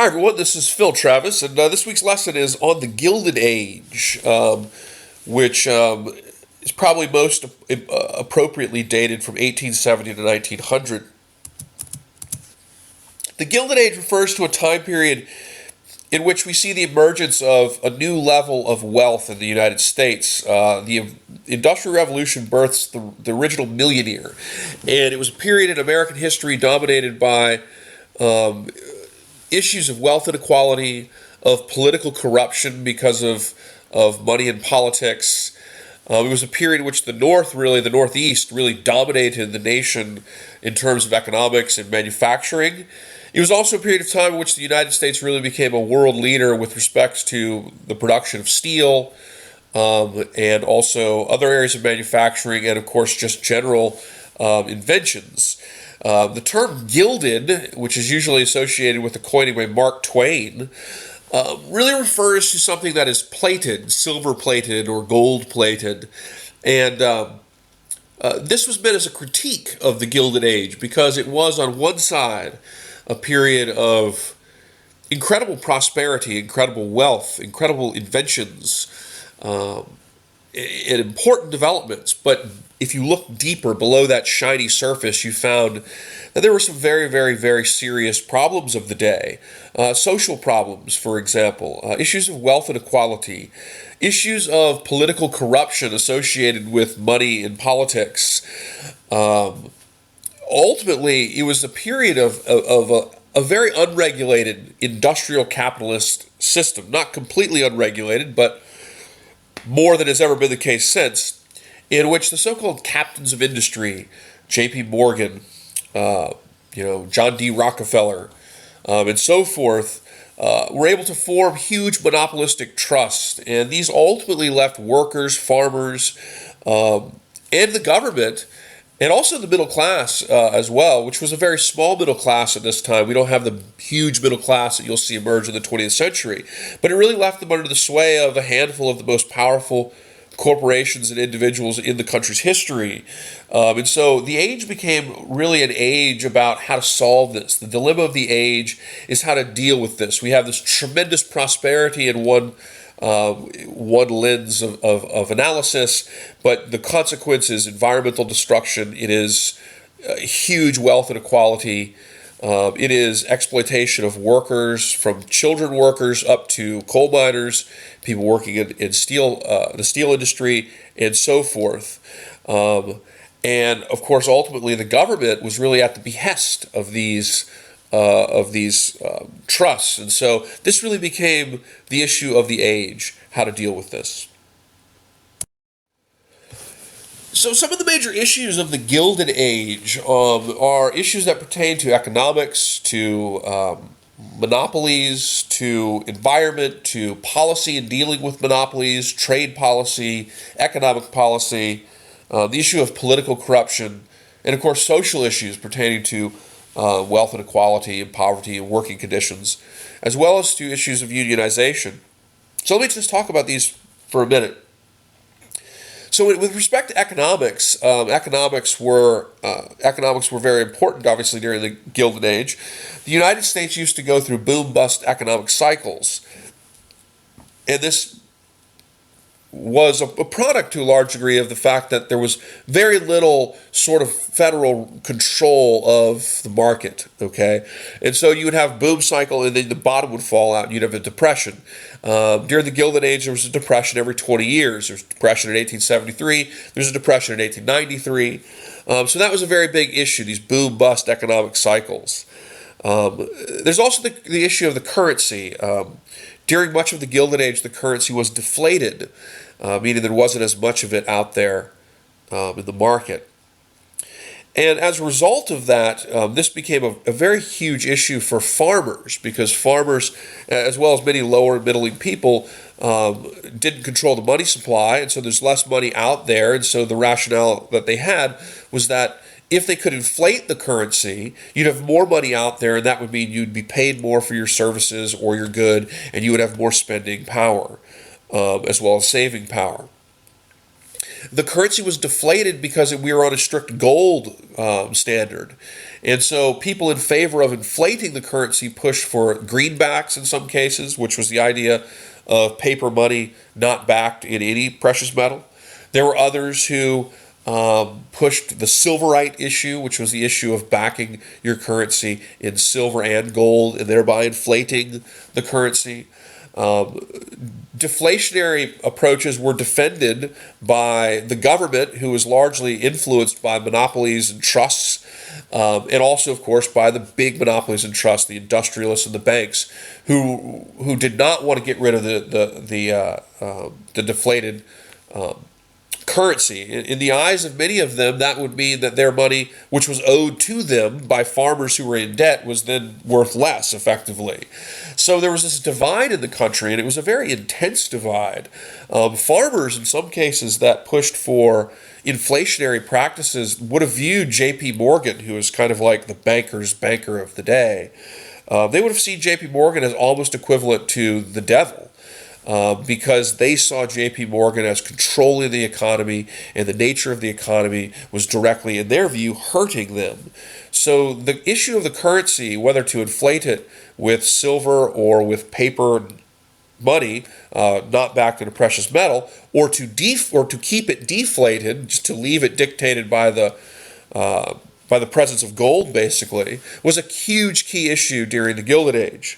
Hi everyone, this is Phil Travis, and this week's lesson is on the Gilded Age, which is probably most appropriately dated from 1870 to 1900. The Gilded Age refers to a time period in which we see the emergence of a new level of wealth in the United States. The Industrial Revolution births the original millionaire, and it was a period in American history dominated by issues of wealth inequality, of political corruption because of money in politics. It was a period in which the Northeast, really dominated the nation in terms of economics and manufacturing. It was also a period of time in which the United States really became a world leader with respect to the production of steel, and also other areas of manufacturing, and of course just general inventions. The term gilded, which is usually associated with the coining by Mark Twain, really refers to something that is plated, silver plated or gold plated. And this was meant as a critique of the Gilded Age because it was, on one side, a period of incredible prosperity, incredible wealth, incredible inventions, and important developments. But if you look deeper below that shiny surface, you found that there were some very, very, very serious problems of the day. Social problems, for example, issues of wealth inequality, issues of political corruption associated with money in politics. Ultimately, it was a period of a very unregulated industrial capitalist system, not completely unregulated, but more than has ever been the case since, in which the so-called captains of industry, J.P. Morgan, John D. Rockefeller, and so forth, were able to form huge monopolistic trusts, and these ultimately left workers, farmers, and the government, and also the middle class as well, which was a very small middle class at this time. We don't have the huge middle class that you'll see emerge in the 20th century. But it really left them under the sway of a handful of the most powerful corporations and individuals in the country's history. And so the age became really an age about how to solve this. The dilemma of the age is how to deal with this. We have this tremendous prosperity in one lens of analysis, but the consequence is environmental destruction. It is huge wealth inequality. It is exploitation of workers, from children workers up to coal miners, people working in the steel industry, and so forth. And of course, ultimately, the government was really at the behest of these trusts. And so this really became the issue of the age, how to deal with this. So some of the major issues of the Gilded Age are issues that pertain to economics, to monopolies, to environment, to policy and dealing with monopolies, trade policy, economic policy, the issue of political corruption, and of course social issues pertaining to wealth inequality and poverty and working conditions, as well as to issues of unionization. So let me just talk about these for a minute. So with respect to economics, economics were very important, obviously, during the Gilded Age. The United States used to go through boom-bust economic cycles, and this was a product to a large degree of the fact that there was very little sort of federal control of the market, okay? And so you would have boom cycle, and then the bottom would fall out, and you'd have a depression. During the Gilded Age, there was a depression every 20 years. There was a depression in 1873. There was a depression in 1893. So that was a very big issue, these boom-bust economic cycles. There's also the issue of the currency. During much of the Gilded Age, the currency was deflated, meaning there wasn't as much of it out there in the market. And as a result of that, this became a very huge issue for farmers, because farmers, as well as many lower and middling people, didn't control the money supply, and so there's less money out there. And so the rationale that they had was that if they could inflate the currency, you'd have more money out there, and that would mean you'd be paid more for your services or your good, and you would have more spending power, as well as saving power. The currency was deflated because we were on a strict gold standard. And so people in favor of inflating the currency pushed for greenbacks in some cases, which was the idea of paper money not backed in any precious metal. There were others who pushed the silverite issue, which was the issue of backing your currency in silver and gold and thereby inflating the currency. Deflationary approaches were defended by the government, who was largely influenced by monopolies and trusts, and also, of course, by the big monopolies and trusts, the industrialists and the banks, who did not want to get rid of the deflated currency. In the eyes of many of them, that would mean that their money, which was owed to them by farmers who were in debt, was then worth less, effectively. So there was this divide in the country, and it was a very intense divide. Farmers, in some cases, that pushed for inflationary practices would have viewed J.P. Morgan, who was kind of like the banker's banker of the day. They would have seen J.P. Morgan as almost equivalent to the devil. Because they saw J.P. Morgan as controlling the economy, and the nature of the economy was directly, in their view, hurting them. So the issue of the currency, whether to inflate it with silver or with paper money, not backed in a precious metal, or to keep it deflated, just to leave it dictated by the presence of gold, basically, was a huge key issue during the Gilded Age.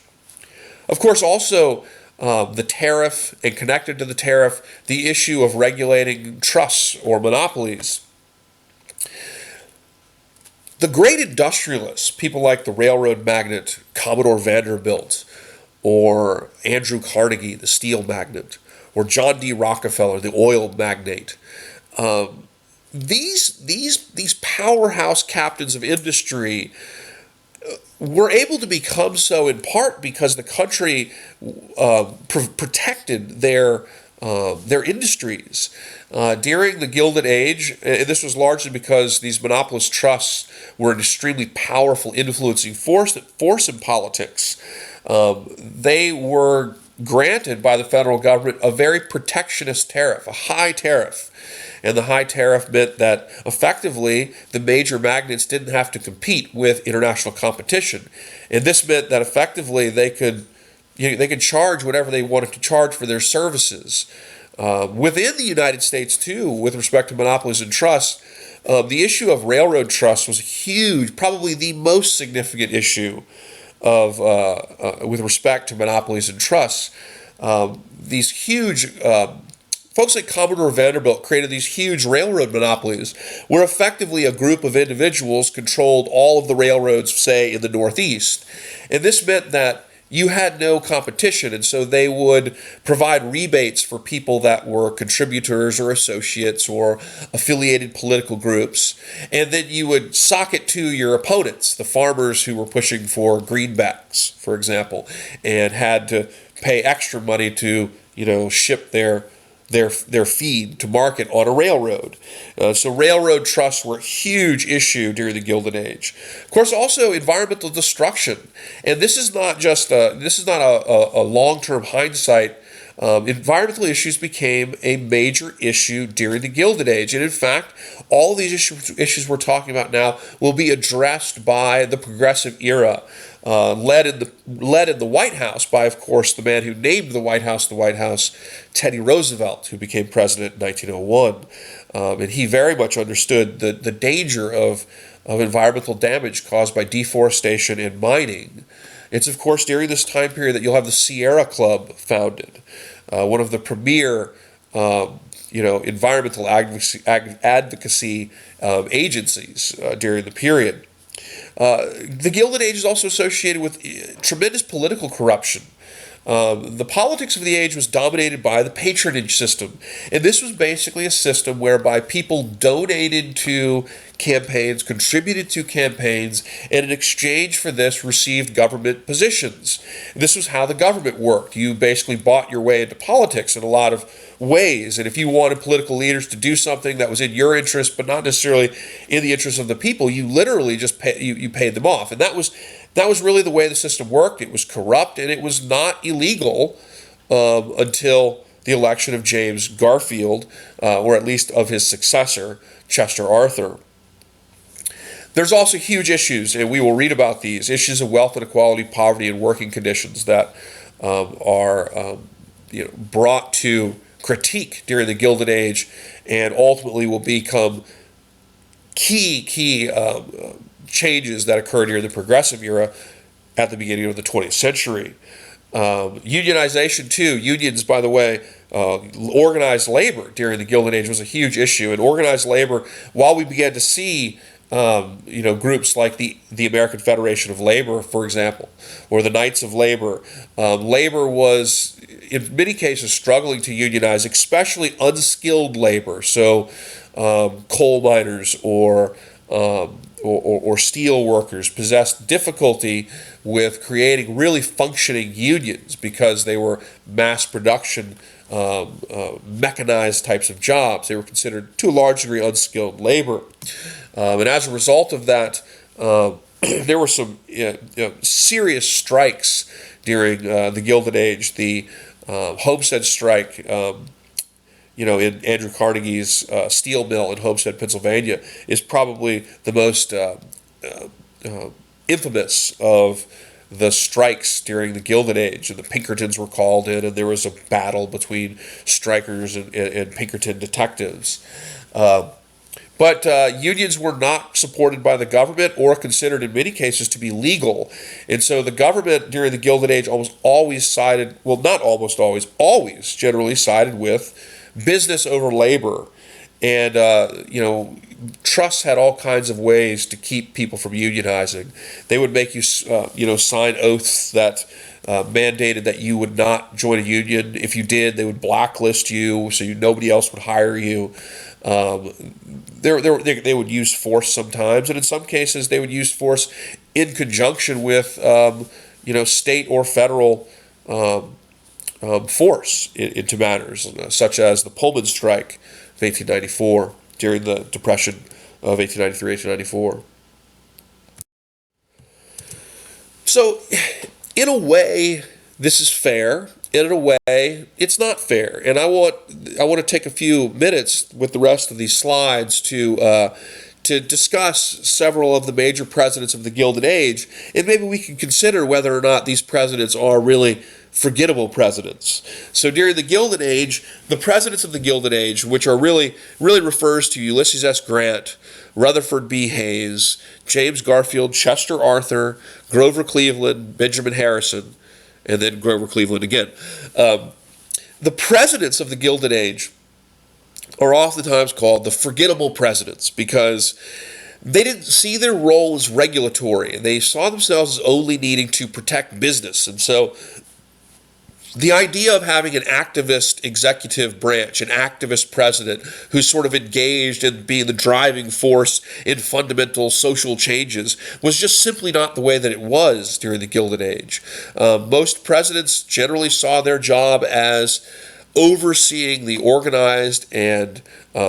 Of course, also, the tariff, and connected to the tariff, the issue of regulating trusts or monopolies. The great industrialists, people like the railroad magnate Commodore Vanderbilt, or Andrew Carnegie, the steel magnate, or John D. Rockefeller, the oil magnate, these powerhouse captains of industry were able to become so in part because the country protected their industries. During the Gilded Age, and this was largely because these monopolist trusts were an extremely powerful influencing force in politics, they were granted by the federal government a very protectionist tariff, a high tariff. And the high tariff meant that effectively the major magnates didn't have to compete with international competition. And this meant that effectively they could charge whatever they wanted to charge for their services. Within the United States, too, with respect to monopolies and trusts, the issue of railroad trusts was huge, probably the most significant issue of with respect to monopolies and trusts. These huge folks like Commodore Vanderbilt created these huge railroad monopolies where effectively a group of individuals controlled all of the railroads, say, in the Northeast. And this meant that you had no competition, and so they would provide rebates for people that were contributors or associates or affiliated political groups. And then you would sock it to your opponents, the farmers who were pushing for greenbacks, for example, and had to pay extra money to, ship their feed to market on a railroad. So railroad trusts were a huge issue during the Gilded Age. Of course, also environmental destruction, and this is not a long-term hindsight. Environmental issues became a major issue during the Gilded Age, and in fact, all these issues we're talking about now will be addressed by the progressive era. Led in the White House by, of course, the man who named the White House, Teddy Roosevelt, who became president in 1901. And he very much understood the danger of environmental damage caused by deforestation and mining. It's, of course, during this time period that you'll have the Sierra Club founded, one of the premier environmental advocacy agencies during the period. The Gilded Age is also associated with tremendous political corruption. The politics of the age was dominated by the patronage system. And this was basically a system whereby people donated to campaigns, contributed to campaigns, and in exchange for this received government positions. This was how the government worked. You basically bought your way into politics in a lot of ways. And if you wanted political leaders to do something that was in your interest, but not necessarily in the interest of the people, you literally just paid them off. And that was really the way the system worked. It was corrupt, and it was not illegal until the election of James Garfield, or at least of his successor, Chester Arthur. There's also huge issues, and we will read about these issues of wealth inequality, poverty, and working conditions that are brought to critique during the Gilded Age, and ultimately will become key changes that occurred during the Progressive era at the beginning of the 20th century. Unionization too. Unions, by the way, organized labor during the Gilded Age was a huge issue. And organized labor, while we began to see groups like the American Federation of Labor, for example, or the Knights of Labor, labor was in many cases struggling to unionize, especially unskilled labor. So coal miners or steel workers possessed difficulty with creating really functioning unions because they were mass production, mechanized types of jobs. They were considered to a large degree unskilled labor. And as a result of that, there were some serious strikes during the Gilded Age. The Homestead strike, in Andrew Carnegie's steel mill in Homestead, Pennsylvania, is probably the most infamous of the strikes during the Gilded Age. And the Pinkertons were called in, and there was a battle between strikers and Pinkerton detectives. But unions were not supported by the government or considered in many cases to be legal. And so the government during the Gilded Age almost always sided, well, not almost always, always generally sided with business over labor. And, trusts had all kinds of ways to keep people from unionizing. They would make you, sign oaths that mandated that you would not join a union. If you did, they would blacklist you, so nobody else would hire you. They would use force sometimes, and in some cases they would use force in conjunction with, state or federal force into matters, such as the Pullman strike of 1894 during the Depression of 1893-1894. So, in a way, this is fair. And in a way, it's not fair. And I want to take a few minutes with the rest of these slides to discuss several of the major presidents of the Gilded Age, and maybe we can consider whether or not these presidents are really forgettable presidents. So during the Gilded Age, the presidents of the Gilded Age, which are really refers to Ulysses S. Grant, Rutherford B. Hayes, James Garfield, Chester Arthur, Grover Cleveland, Benjamin Harrison, and then Grover Cleveland again. The presidents of the Gilded Age are oftentimes called the forgettable presidents because they didn't see their role as regulatory, and they saw themselves as only needing to protect business. And so the idea of having an activist executive branch, an activist president who's sort of engaged in being the driving force in fundamental social changes was just simply not the way that it was during the Gilded Age. Most presidents generally saw their job as overseeing the organized and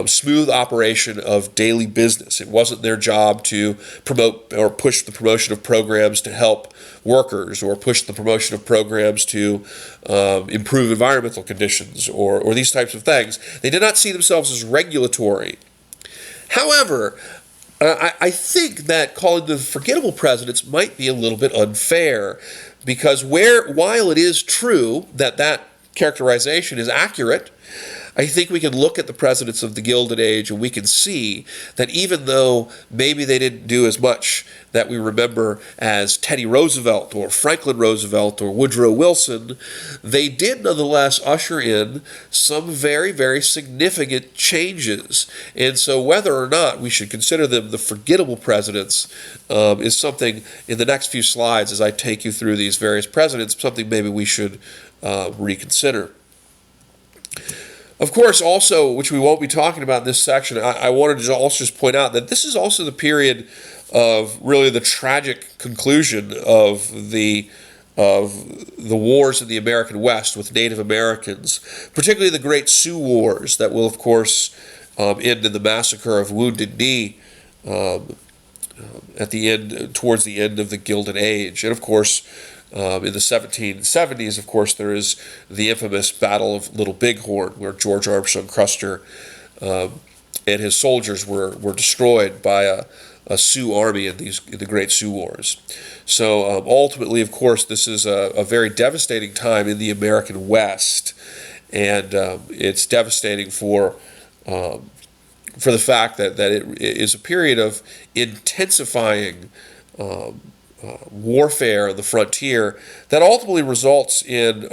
smooth operation of daily business. It wasn't their job to promote or push the promotion of programs to help workers or push the promotion of programs to improve environmental conditions or these types of things. They did not see themselves as regulatory. However, I think that calling them forgettable presidents might be a little bit unfair because while it is true that characterization is accurate, I think we can look at the presidents of the Gilded Age and we can see that even though maybe they didn't do as much that we remember as Teddy Roosevelt or Franklin Roosevelt or Woodrow Wilson, they did nonetheless usher in some very, very significant changes. And so whether or not we should consider them the forgettable presidents is something in the next few slides as I take you through these various presidents, something maybe we should reconsider. Of course, also, which we won't be talking about in this section, I wanted to also just point out that this is also the period of really the tragic conclusion of the wars in the American West with Native Americans, particularly the Great Sioux Wars that will, of course, end in the massacre of Wounded Knee towards the end of the Gilded Age. And of course, In the 1770s, of course, there is the infamous Battle of Little Bighorn, where George Armstrong Custer and his soldiers were destroyed by a Sioux army in the Great Sioux Wars. So ultimately, of course, this is a very devastating time in the American West, and it's devastating for the fact that it is a period of intensifying warfare on the frontier that ultimately results in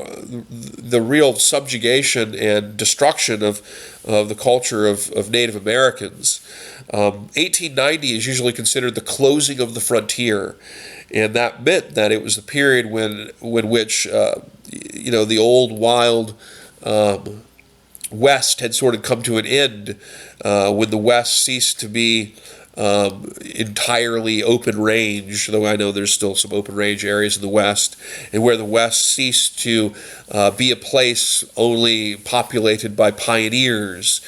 the real subjugation and destruction of the culture of Native Americans. 1890 is usually considered the closing of the frontier, and that meant that it was the period when which the old wild West had sort of come to an end, when the West ceased to be entirely open range, though I know there's still some open range areas in the West, and where the West ceased to be a place only populated by pioneers,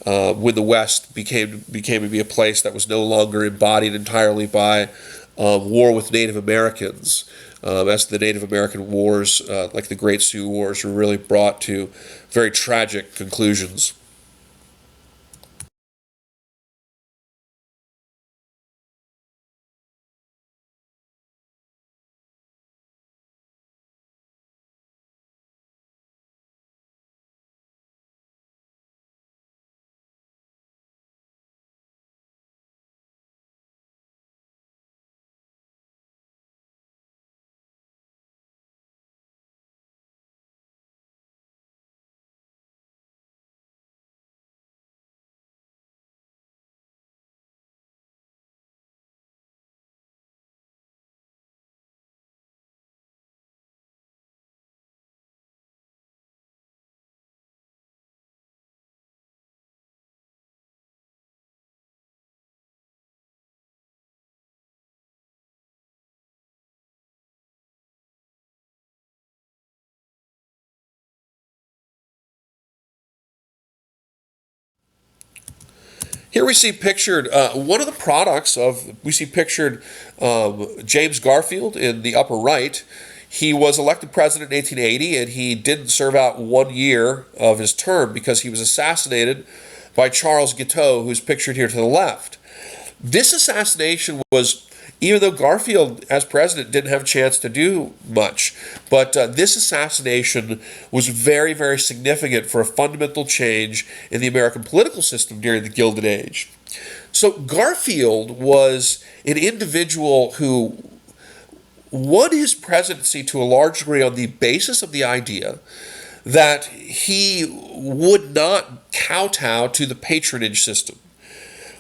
when the West became to be a place that was no longer embodied entirely by war with Native Americans, as the Native American wars, like the Great Sioux Wars, were really brought to very tragic conclusions. Here we see pictured one of the products we see pictured James Garfield in the upper right. He was elected president in 1880, and he didn't serve out 1 year of his term because he was assassinated by Charles Guiteau, who's pictured here to the left. This assassination was, even though Garfield, as president, didn't have a chance to do much, but this assassination was very, very significant for a fundamental change in the American political system during the Gilded Age. So Garfield was an individual who won his presidency to a large degree on the basis of the idea that he would not kowtow to the patronage system.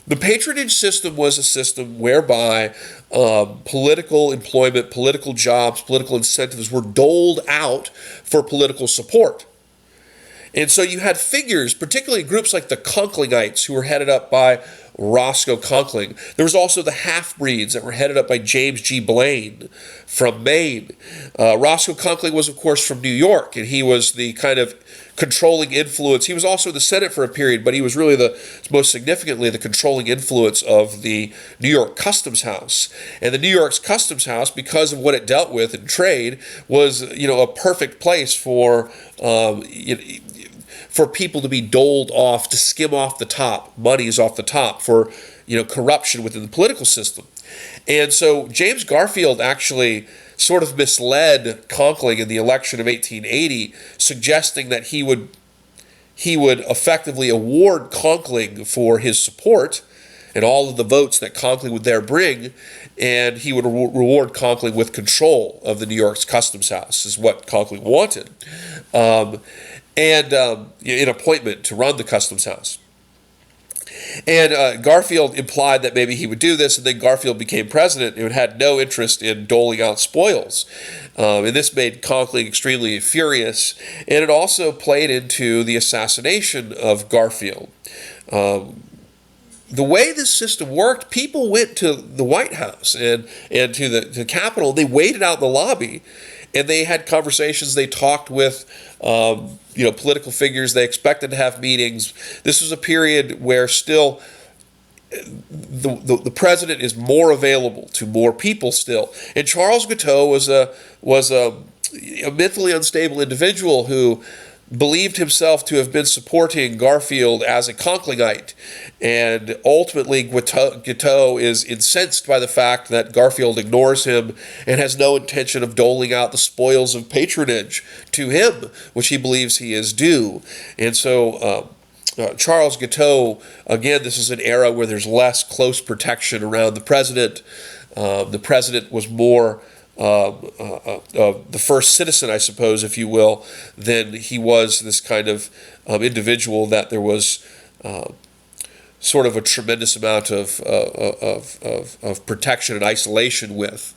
The patronage system was a system whereby political employment, political jobs, political incentives were doled out for political support. And so you had figures, particularly groups like the Conklingites, who were headed up by Roscoe Conkling. There was also the half-breeds that were headed up by James G. Blaine from Maine. Roscoe Conkling was, of course, from New York, and he was the kind of controlling influence. He was also in the Senate for a period, but he was really most significantly the controlling influence of the New York Customs House. And the New York's Customs House, because of what it dealt with in trade, was a perfect place for people to be doled off, to skim off the top, monies off the top for corruption within the political system. And so James Garfield actually sort of misled Conkling in the election of 1880, suggesting that he would effectively award Conkling for his support and all of the votes that Conkling would there bring, and he would reward Conkling with control of the New York's Customs House, is what Conkling wanted, and an appointment to run the Customs House. And Garfield implied that maybe he would do this, and then Garfield became president and had no interest in doling out spoils. And this made Conkling extremely furious, and it also played into the assassination of Garfield. The way this system worked, people went to the White House and to the Capitol. They waited out in the lobby, and they had conversations. They talked with political figures. They expected to have meetings. This was a period where still the president is more available to more people still. And Charles Guiteau was a mentally unstable individual who believed himself to have been supporting Garfield as a Conklingite, and ultimately Guiteau is incensed by the fact that Garfield ignores him and has no intention of doling out the spoils of patronage to him, which he believes he is due. And so Charles Guiteau, again, this is an era where there's less close protection around the president. The president was more the first citizen, I suppose, if you will, than he was this kind of individual that there was sort of a tremendous amount of protection and isolation with.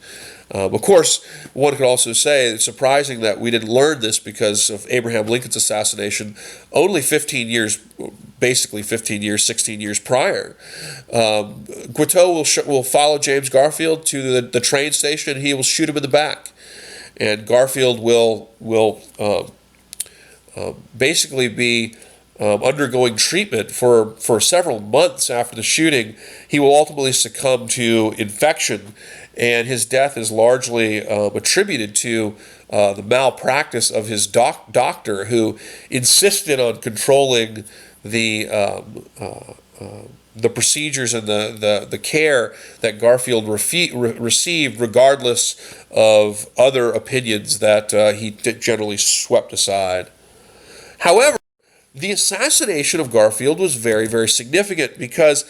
Of course, one could also say it's surprising that we didn't learn this because of Abraham Lincoln's assassination only 15 years, basically 15 years, 16 years prior. Guiteau will follow James Garfield to the train station, and he will shoot him in the back. And Garfield will basically be undergoing treatment for several months after the shooting. He will ultimately succumb to infection, and his death is largely attributed to the malpractice of his doctor, who insisted on controlling the procedures and the care that Garfield received, regardless of other opinions that he generally swept aside. However, the assassination of Garfield was very, very significant because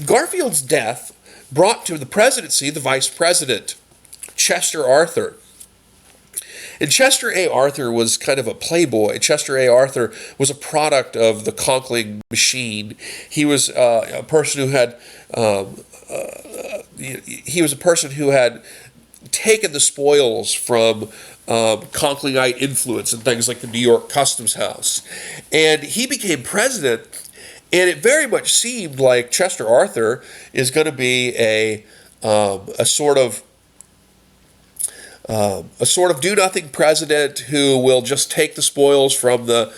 Garfield's death brought to the presidency the vice president, Chester Arthur. And Chester A. Arthur was kind of a playboy. Chester A. Arthur was a product of the Conkling machine. He was a person who had taken the spoils from Conklingite influence and things like the New York Customs House. And he became president, and it very much seemed like Chester Arthur is going to be a sort of do-nothing president who will just take the spoils from the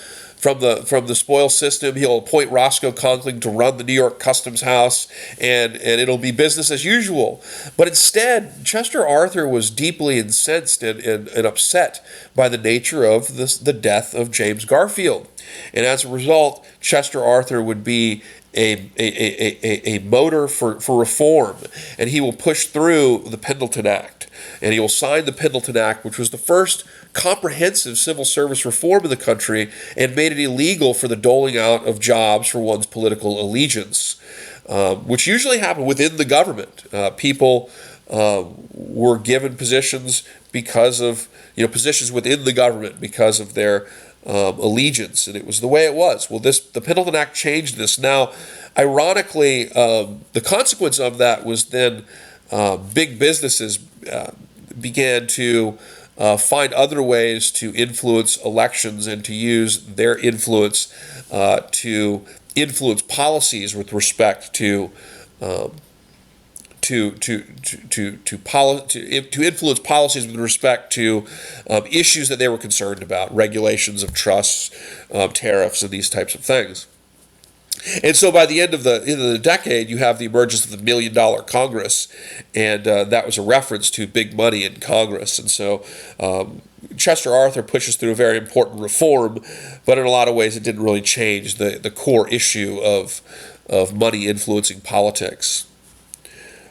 spoil system. He'll appoint Roscoe Conkling to run the New York Customs House, and it'll be business as usual. But instead, Chester Arthur was deeply incensed and upset by the nature of the death of James Garfield. And as a result, Chester Arthur would be a motor for reform, and he will push through the Pendleton Act. And he will sign the Pendleton Act, which was the first comprehensive civil service reform in the country and made it illegal for the doling out of jobs for one's political allegiance, which usually happened within the government. People were given positions because of, positions within the government because of their allegiance, and it was the way it was. Well, the Pendleton Act changed this. Now, ironically, the consequence of that was then big businesses began to find other ways to influence elections and to use their influence to influence policies with respect to influence policies with respect to issues that they were concerned about, regulations of trusts, tariffs, and these types of things. And so by the end of the decade, you have the emergence of the $1 Million Congress, and that was a reference to big money in Congress. And so Chester Arthur pushes through a very important reform, but in a lot of ways it didn't really change the core issue of money influencing politics.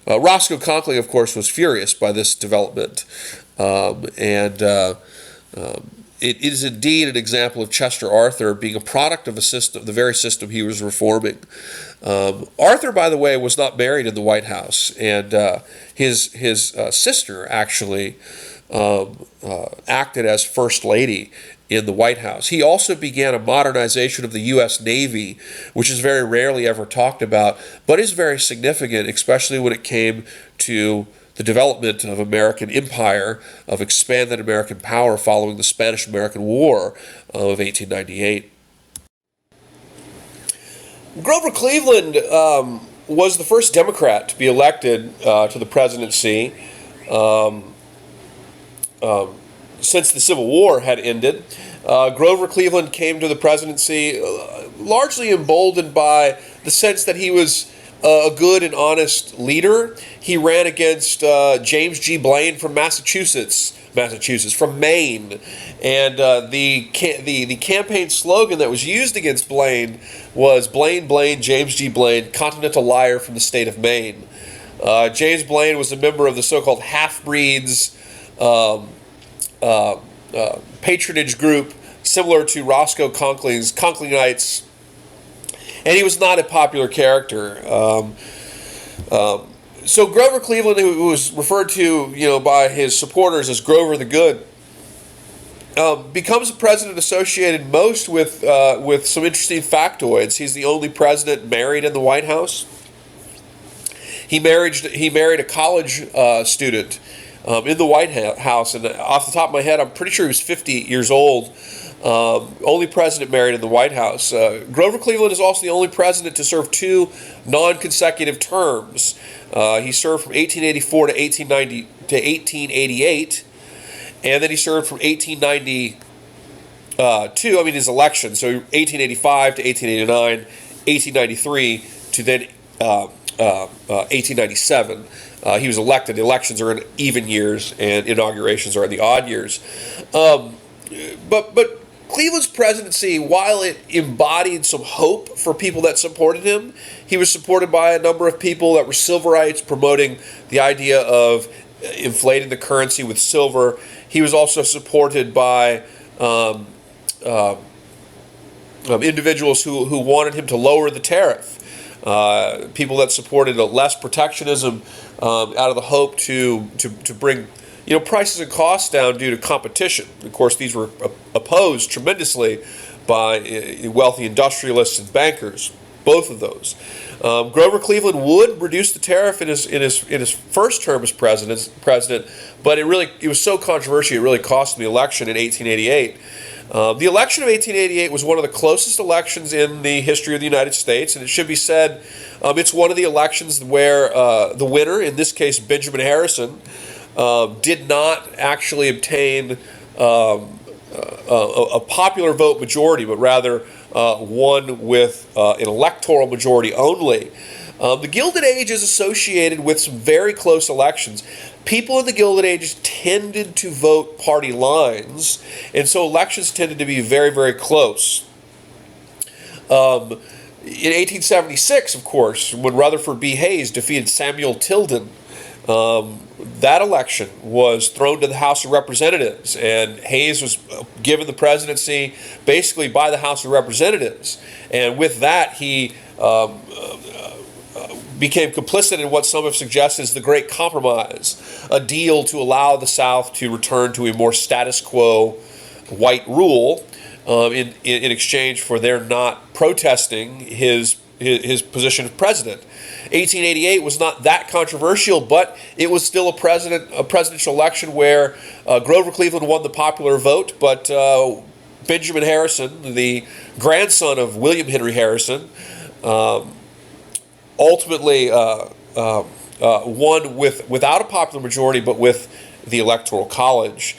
Roscoe Conkling, of course, was furious by this development, it is indeed an example of Chester Arthur being a product of the very system he was reforming. Arthur, by the way, was not married in the White House, and his sister actually acted as First Lady in the White House. He also began a modernization of the U.S. Navy, which is very rarely ever talked about, but is very significant, especially when it came to the development of American empire, of expanded American power following the Spanish-American War of 1898. Grover Cleveland was the first Democrat to be elected to the presidency since the Civil War had ended. Grover Cleveland came to the presidency largely emboldened by the sense that he was a good and honest leader. He ran against James G. Blaine from Massachusetts, from Maine, and the campaign slogan that was used against Blaine was "Blaine, Blaine, James G. Blaine, Continental Liar from the state of Maine." James Blaine was a member of the so-called half-breeds patronage group, similar to Roscoe Conkling's Conklingites, and he was not a popular character. So Grover Cleveland, who was referred to, by his supporters as Grover the Good, becomes a president associated most with some interesting factoids. He's the only president married in the White House. He married a college student in the White House, and off the top of my head, I'm pretty sure he was 50 years old. Only president married in the White House. Grover Cleveland is also the only president to serve 2 non-consecutive terms. He served from 1884 to 1888, and then he served from 1892. His election. So 1885 to 1889, 1893 to then 1897. He was elected. The elections are in even years, and inaugurations are in the odd years. But Cleveland's presidency, while it embodied some hope for people that supported him, he was supported by a number of people that were silverites, promoting the idea of inflating the currency with silver. He was also supported by individuals who wanted him to lower the tariff. People that supported less protectionism out of the hope to bring prices and costs down due to competition. Of course, these were opposed tremendously by wealthy industrialists and bankers. Both of those. Grover Cleveland would reduce the tariff in his first term as president, but it was so controversial it really cost him the election in 1888. The election of 1888 was one of the closest elections in the history of the United States, and it should be said it's one of the elections where the winner, in this case Benjamin Harrison, did not actually obtain a popular vote majority, but rather won with an electoral majority only. The Gilded Age is associated with some very close elections. People in the Gilded Age tended to vote party lines, and so elections tended to be very, very close. In 1876, of course, when Rutherford B. Hayes defeated Samuel Tilden, that election was thrown to the House of Representatives, and Hayes was given the presidency basically by the House of Representatives. And with that, he became complicit in what some have suggested is the Great Compromise, a deal to allow the South to return to a more status quo white rule in exchange for their not protesting his position as president. 1888 was not that controversial, but it was still a presidential election where Grover Cleveland won the popular vote, but Benjamin Harrison, the grandson of William Henry Harrison, ultimately won without a popular majority, but with the Electoral College.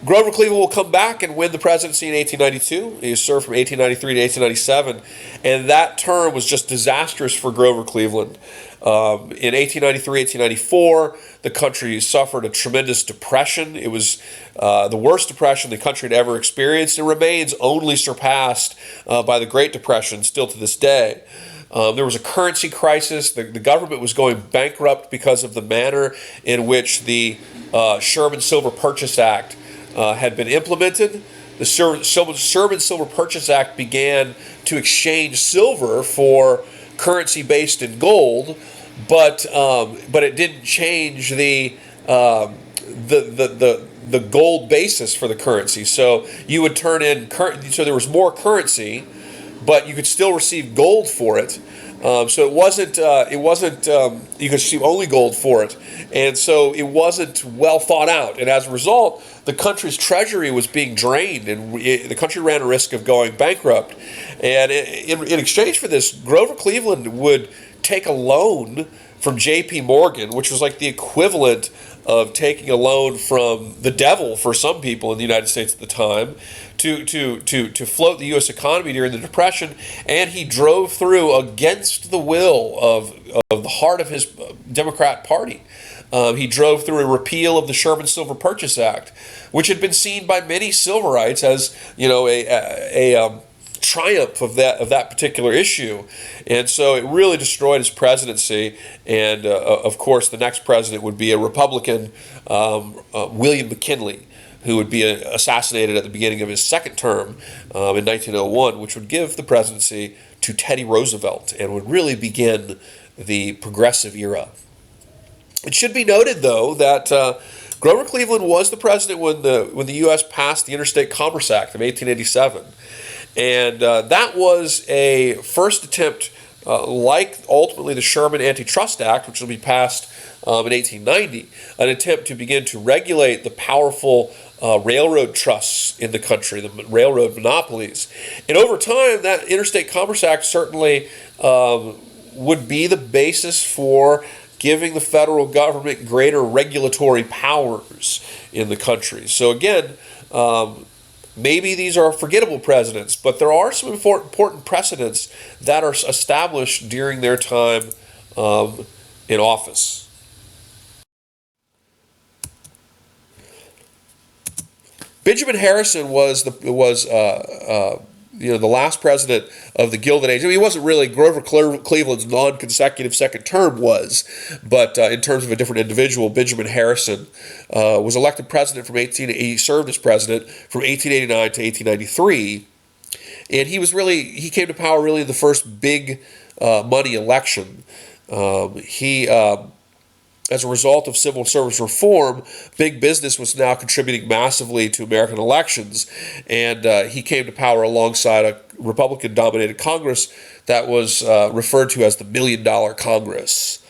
Grover Cleveland will come back and win the presidency in 1892. He served from 1893 to 1897, and that term was just disastrous for Grover Cleveland. In 1893, 1894, the country suffered a tremendous depression. It was the worst depression the country had ever experienced, and remains only surpassed by the Great Depression still to this day. There was a currency crisis. The government was going bankrupt because of the manner in which the Sherman Silver Purchase Act had been implemented. The Sherman Silver Purchase Act began to exchange silver for currency based in gold, but it didn't change the gold basis for the currency. So you would turn in so there was more currency, but you could still receive gold for it. So it wasn't you could receive only gold for it, and so it wasn't well thought out. And as a result, the country's treasury was being drained, and the country ran a risk of going bankrupt. And in exchange for this, Grover Cleveland would take a loan from J.P. Morgan, which was like the equivalent of taking a loan from the devil for some people in the United States at the time to float the U.S. economy during the Depression, and he drove through against the will of the heart of his Democrat Party. He drove through a repeal of the Sherman Silver Purchase Act, which had been seen by many civil-rights as, you know, a triumph of that particular issue. And so it really destroyed his presidency. And of course, the next president would be a Republican, William McKinley, who would be assassinated at the beginning of his second term in 1901, which would give the presidency to Teddy Roosevelt and would really begin the progressive era. It should be noted, though, that Grover Cleveland was the president when the U.S. passed the Interstate Commerce Act of 1887. And that was a first attempt, like ultimately the Sherman Antitrust Act, which will be passed in 1890, an attempt to begin to regulate the powerful railroad trusts in the country, the railroad monopolies. And over time, that Interstate Commerce Act certainly would be the basis for giving the federal government greater regulatory powers in the country. So again, maybe these are forgettable presidents, but there are some important precedents that are established during their time in office. Benjamin Harrison was the last president of the Gilded Age. I mean, he wasn't really. Grover Cleveland's non-consecutive second term was, but in terms of a different individual, Benjamin Harrison was elected president he served as president from 1889 to 1893, and he came to power really in the first big money election. As a result of civil service reform, big business was now contributing massively to American elections, and he came to power alongside a Republican-dominated Congress that was referred to as the $1 Million Congress.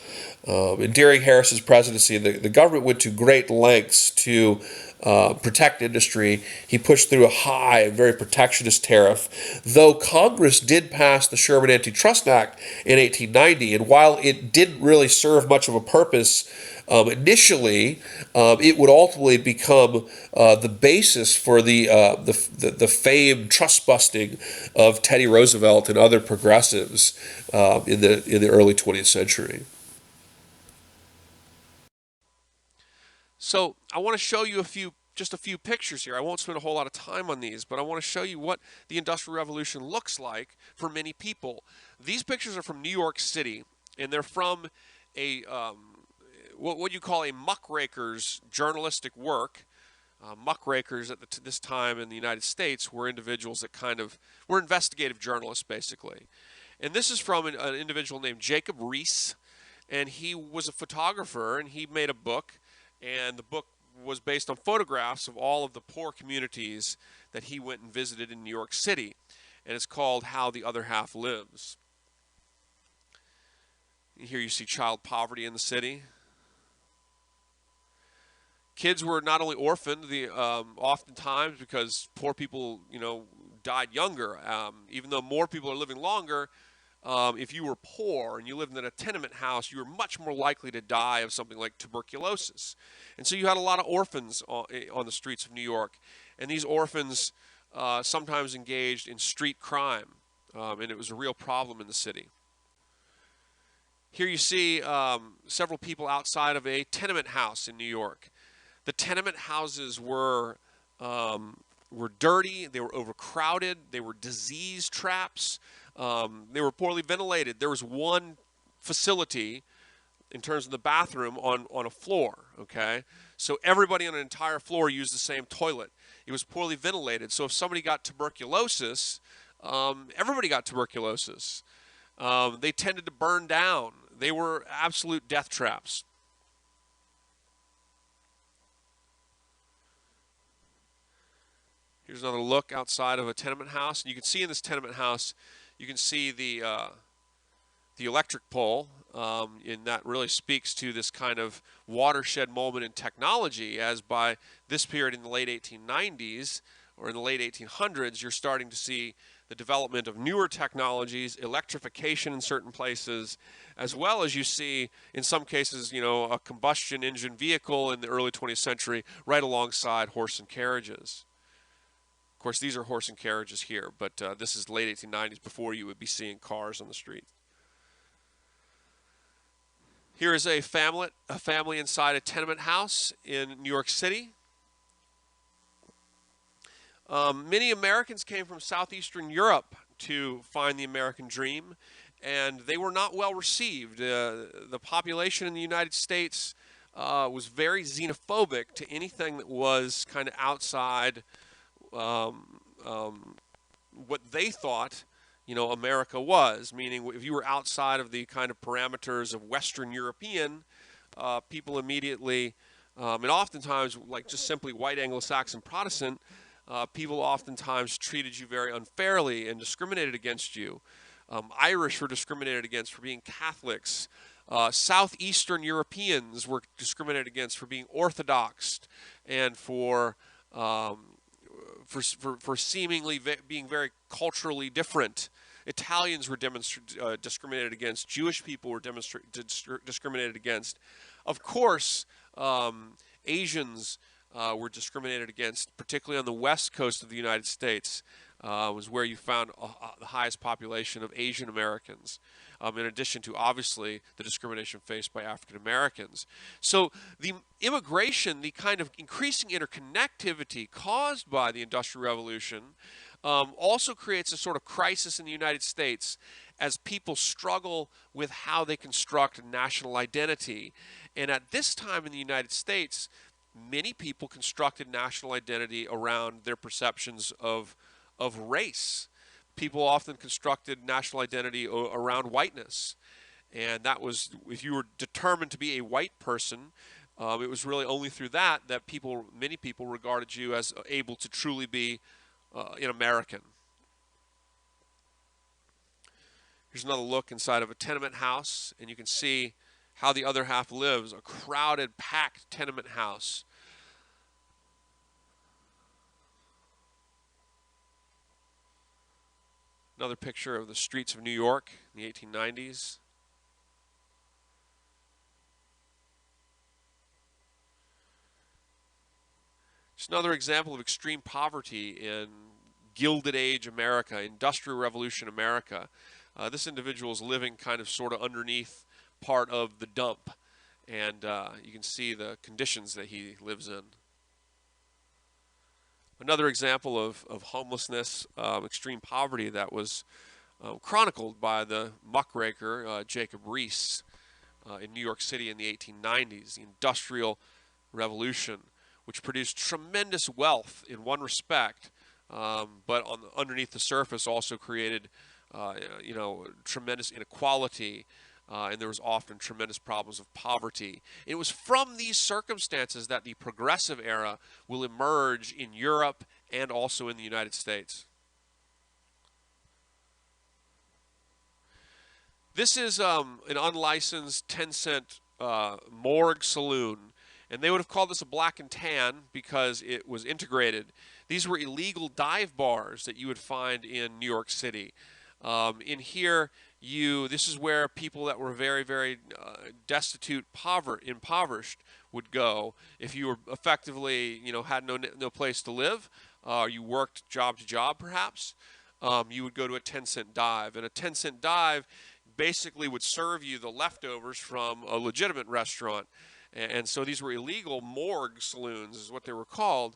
And during Harrison's presidency, the government went to great lengths to protect industry. He pushed through a high and very protectionist tariff, though Congress did pass the Sherman Antitrust Act in 1890, and while it didn't really serve much of a purpose initially, it would ultimately become the basis for the famed trust busting of Teddy Roosevelt and other progressives in the early 20th century. So I want to show you just a few pictures here. I won't spend a whole lot of time on these, but I want to show you what the Industrial Revolution looks like for many people. These pictures are from New York City, and they're from a what you call a muckraker's journalistic work. Muckrakers at this time in the United States were individuals that were investigative journalists, basically. And this is from an individual named Jacob Riis, and he was a photographer, and he made a book. And the book was based on photographs of all of the poor communities that he went and visited in New York City. And it's called How the Other Half Lives. Here you see child poverty in the city. Kids were not only orphaned, oftentimes because poor people, died younger. Even though more people are living longer, if you were poor and you lived in a tenement house, you were much more likely to die of something like tuberculosis. And so you had a lot of orphans on the streets of New York. And these orphans sometimes engaged in street crime, and it was a real problem in the city. Here you see several people outside of a tenement house in New York. The tenement houses were dirty, they were overcrowded, they were disease traps. They were poorly ventilated. There was one facility in terms of the bathroom on a floor, okay? So everybody on an entire floor used the same toilet. It was poorly ventilated. So if somebody got tuberculosis, everybody got tuberculosis. They tended to burn down. They were absolute death traps. Here's another look outside of a tenement house. And you can see in this tenement house, you can see the electric pole, and that really speaks to this kind of watershed moment in technology, as by this period in the late 1890s or in the late 1800s, you're starting to see the development of newer technologies, electrification in certain places, as well as you see, in some cases, a combustion engine vehicle in the early 20th century right alongside horse and carriages. Of course, these are horse and carriages here, but this is late 1890s before you would be seeing cars on the street. Here is a family inside a tenement house in New York City. Many Americans came from southeastern Europe to find the American dream, and they were not well received. The population in the United States was very xenophobic to anything that was kind of outside what they thought, America was. Meaning, if you were outside of the kind of parameters of Western European, people immediately, and oftentimes, like just simply white Anglo-Saxon Protestant, people oftentimes treated you very unfairly and discriminated against you. Irish were discriminated against for being Catholics. Southeastern Europeans were discriminated against for being Orthodox and for seemingly being very culturally different. Italians were discriminated against. Jewish people were discriminated against. Of course, Asians were discriminated against, particularly on the west coast of the United States, was where you found the highest population of Asian Americans, in addition to, obviously, the discrimination faced by African Americans. So the immigration, the kind of increasing interconnectivity caused by the Industrial Revolution, also creates a sort of crisis in the United States as people struggle with how they construct national identity. And at this time in the United States, many people constructed national identity around their perceptions of race. People often constructed national identity around whiteness. And that was, if you were determined to be a white person, it was really only through that many people regarded you as able to truly be an American. Here's another look inside of a tenement house, and you can see how the other half lives, a crowded, packed tenement house. Another picture of the streets of New York in the 1890s. Just another example of extreme poverty in Gilded Age America, Industrial Revolution America. This individual is living kind of sort of underneath part of the dump, and you can see the conditions that he lives in. Another example of homelessness, extreme poverty that was chronicled by the muckraker Jacob Riis in New York City in the 1890s, the Industrial Revolution, which produced tremendous wealth in one respect, but underneath the surface also created tremendous inequality, and there was often tremendous problems of poverty. It was from these circumstances that the progressive era will emerge in Europe and also in the United States. This is an unlicensed 10-cent morgue saloon, and they would have called this a black and tan because it was integrated. These were illegal dive bars that you would find in New York City. In here, this is where people that were very, very destitute, impoverished would go. If you were effectively, had no place to live, you worked job to job perhaps, you would go to a 10-cent dive. And a 10-cent dive basically would serve you the leftovers from a legitimate restaurant. And so these were illegal morgue saloons is what they were called.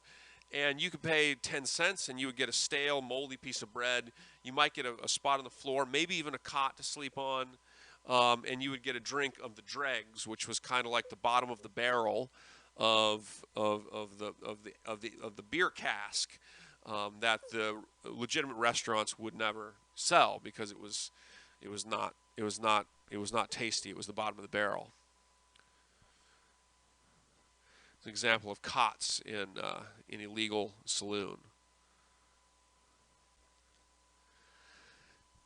And you could pay 10 cents and you would get a stale, moldy piece of bread. You might get a spot on the floor, maybe even a cot to sleep on. And you would get a drink of the dregs, which was kind of like the bottom of the barrel of the beer cask that the legitimate restaurants would never sell because it was not tasty. It was the bottom of the barrel. It's an example of cots in an illegal saloon.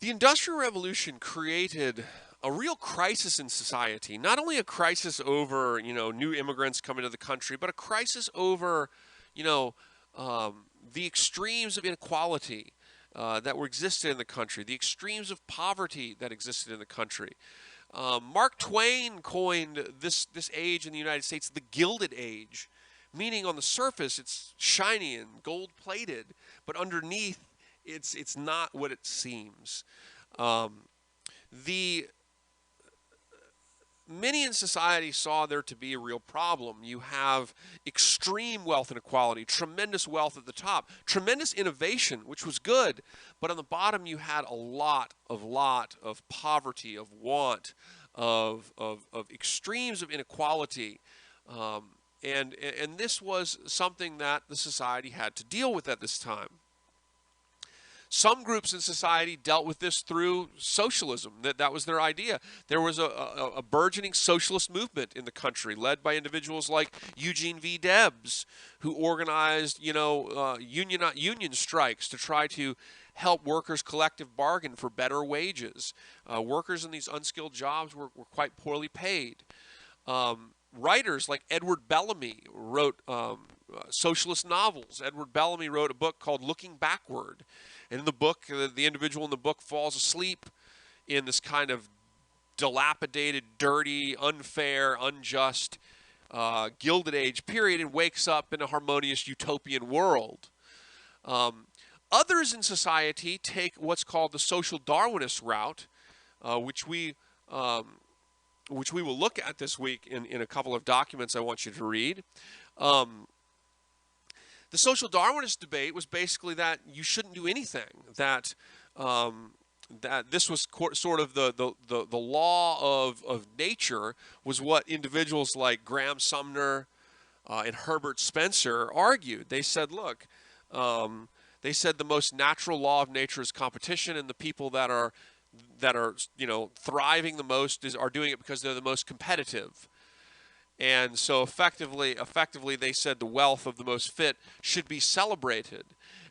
The Industrial Revolution created a real crisis in society. Not only a crisis over, new immigrants coming to the country, but a crisis over, the extremes of inequality. that were existed in the country, the extremes of poverty that existed in the country. Mark Twain coined this age in the United States the Gilded Age, meaning on the surface it's shiny and gold-plated, but underneath it's not what it seems. The Many in society saw there to be a real problem. You have extreme wealth inequality, tremendous wealth at the top, tremendous innovation, which was good, but on the bottom you had a lot of poverty, of want, of extremes of inequality, and this was something that the society had to deal with at this time. Some groups in society dealt with this through socialism. That was their idea. There was a burgeoning socialist movement in the country, led by individuals like Eugene V. Debs, who organized, union strikes to try to help workers collective bargain for better wages. Workers in these unskilled jobs were quite poorly paid. Writers like Edward Bellamy wrote socialist novels. Edward Bellamy wrote a book called Looking Backward. And in the book, the individual in the book falls asleep in this kind of dilapidated, dirty, unfair, unjust, Gilded Age period and wakes up in a harmonious utopian world. Others in society take what's called the social Darwinist route, which we will look at this week in a couple of documents I want you to read. The social Darwinist debate was basically that you shouldn't do anything, that this was sort of the law of nature was what individuals like Graham Sumner and Herbert Spencer argued. They said, look, they said the most natural law of nature is competition, and the people that are thriving the most are doing it because they're the most competitive. And so effectively, they said the wealth of the most fit should be celebrated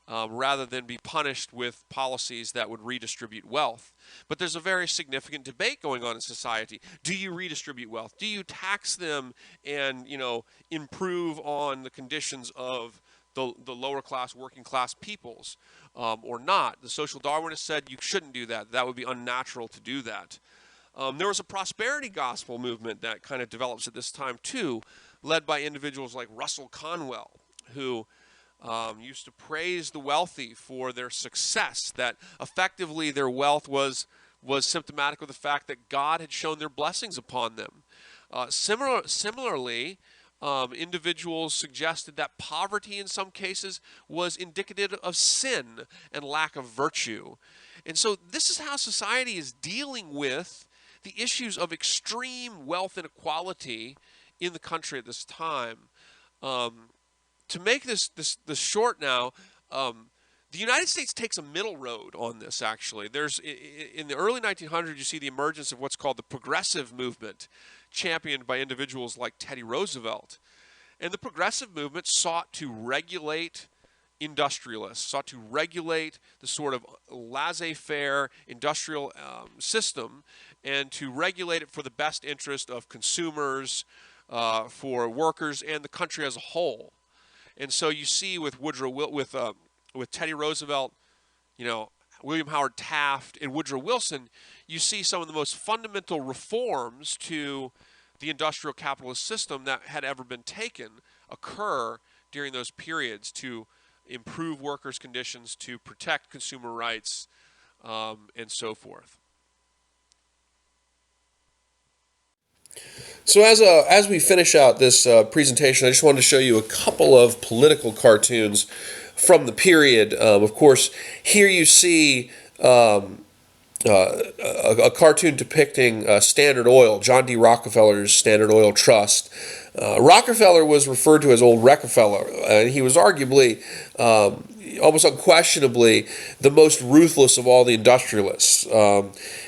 rather than be punished with policies that would redistribute wealth. But there's a very significant debate going on in society. Do you redistribute wealth? Do you tax them and improve on the conditions of the lower class, working class peoples or not? The social Darwinists said you shouldn't do that. That would be unnatural to do that. There was a prosperity gospel movement that kind of develops at this time too, led by individuals like Russell Conwell, who used to praise the wealthy for their success, that effectively their wealth was symptomatic of the fact that God had shown their blessings upon them. Similarly, individuals suggested that poverty in some cases was indicative of sin and lack of virtue. And so this is how society is dealing with the issues of extreme wealth inequality in the country at this time. To make this short now, the United States takes a middle road on this, actually. In the early 1900s, you see the emergence of what's called the progressive movement, championed by individuals like Teddy Roosevelt. And the progressive movement sought to regulate industrialists, sought to regulate the sort of laissez-faire industrial system and to regulate it for the best interest of consumers, for workers, and the country as a whole. And so you see with Teddy Roosevelt, William Howard Taft, and Woodrow Wilson, you see some of the most fundamental reforms to the industrial capitalist system that had ever been taken occur during those periods to improve workers' conditions, to protect consumer rights, and so forth. So as we finish out this presentation, I just wanted to show you a couple of political cartoons from the period. Of course, here you see a cartoon depicting Standard Oil, John D. Rockefeller's Standard Oil Trust. Rockefeller was referred to as Old Rockefeller, and he was arguably, almost unquestionably, the most ruthless of all the industrialists.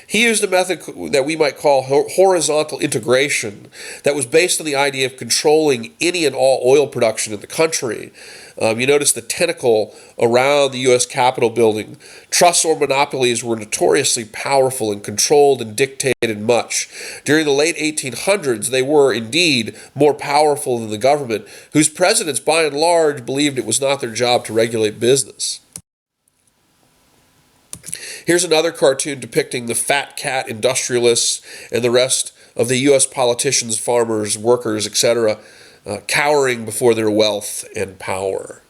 He used a method that we might call horizontal integration that was based on the idea of controlling any and all oil production in the country. You notice the tentacle around the U.S. Capitol building. Trusts or monopolies were notoriously powerful and controlled and dictated much. During the late 1800s, they were indeed more powerful than the government, whose presidents, by and large, believed it was not their job to regulate business. Here's another cartoon depicting the fat cat industrialists and the rest of the U.S. politicians, farmers, workers, etc., cowering before their wealth and power.